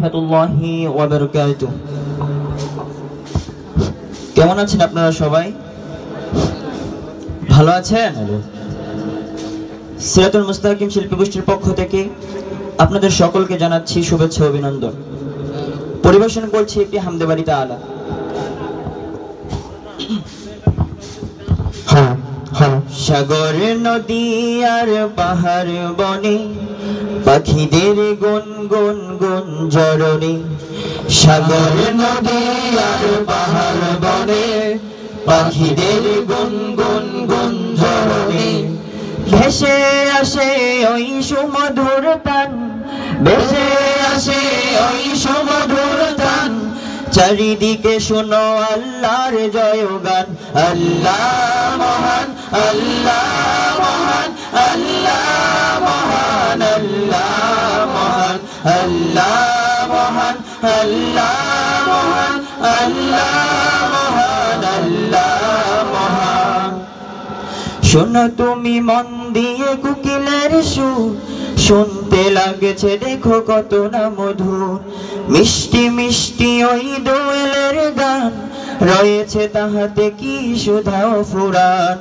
রাহমাতুল্লাহি ওয়া বারাকাতুহু। কেমন আছেন আপনারা সবাই? ভালো আছেন? সিরাতুল মুস্তাকিম শিল্পী গোষ্ঠীর পক্ষ থেকে আপনাদের সকলকে জানাচ্ছি শুভেচ্ছা ও অভিনন্দন। পরিবেশন করছি একটি হামদে বাড়ি তাআলা। সাগর নদী আর পাহাড় বনে পাখিদের গুন গুন গুন জরনে। সাগর নদী আর পাহাড় বনে পাখিদের গুন গুন গুন জরনে। ভেসে আসে ওই সুমধুর তান, ভেসে আসে ওই সুমধুর তান। চারিদিকে শোনো আল্লাহর জয়গান। আল্লাহ মহান, আল্লাহ মহান, আল্লাহ মহান, আল্লাহ মহান, আল্লাহ মহান, আল্লাহ মহান, আল্লাহ মহান, আল্লাহ মহান। শোনো তুমি মন দিয়ে কোকিলের সুর, শুনতে লাগছে দেখো কত না মধুর। মিষ্টি মিষ্টি ওই দোয়েলের গান, রয়েছে তাহাতে কি সুধা ও ফুরান।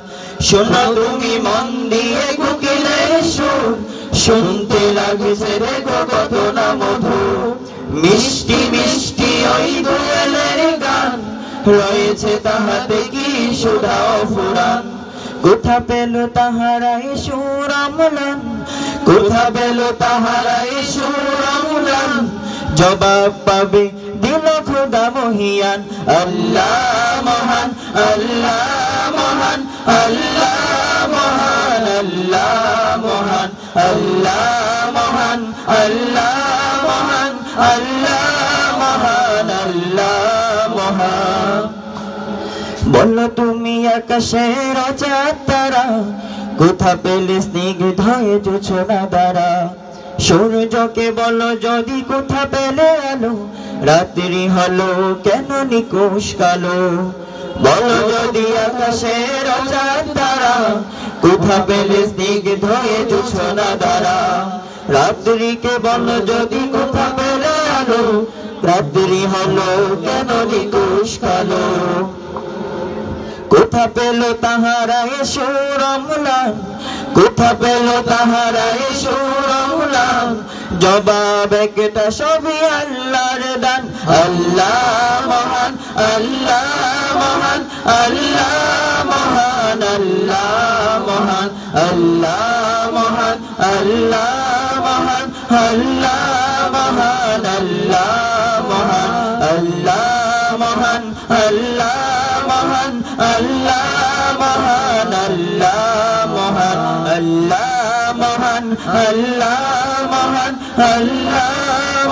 শোনো তুমি মন দিয়ে কোকিলের সুর, শুনতে লাগছে দেখো কত না মধুর। মিষ্টি মিষ্টি ওই দোয়েলের গান, রয়েছে তাহাতে কি সুধা ও ফুরান। কোথা পেল তাহারাই সুর অম্লান, কোথা পেল তাহারাই সুর অম্লান। জবাব পাবে দিল খোদা মহিয়ান। আল্লাহ মহান, আল্লাহ মহান, আল্লাহ মহান, আল্লাহ মহান, আল্লাহ মহান, আল্লাহ মহান, আল্লাহ মহান, আল্লাহ মহান। বলো তুমি আকাশের চাঁদ তারা, কোথা পেলে স্নিগ্ধ জোছনা দ্বারা। সূর্যকে বলো যদি কোথা পেলে আলো, রাত্রি হলো কেন নিকুশ কালো। বলো যদি আকাশের চাঁদ তারা, কোথা পেলে স্নিগ্ধ জোছনা দ্বারা। রাত্রিকে বলো যদি কোথা পেলে আলো, রাত্রি হলো কেন নিকুশ কালো। কোথা পেল তাহারাই সুর অম্লান, কোথা পেল তাহারাই সুর অম্লান। জবাব একটা সবই আল্লাহর দান। আল্লাহ মহান, আল্লাহ মহান, আল্লাহ মহান, আল্লাহ মহান, আল্লাহ মহান, আল্লাহ মহান, আল্লাহ মহান, আল্লাহ মহান, আল্লাহ মহান, আল্লাহ মহান, আল্লাহ মহান, আল্লাহ মহান, আল্লাহ মহান, আল্লাহ মহান, আল্লাহ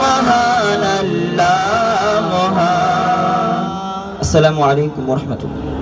মহান, আল্লাহ মহান। আসসালামু আলাইকুম ওয়া রাহমাতুল্লাহ।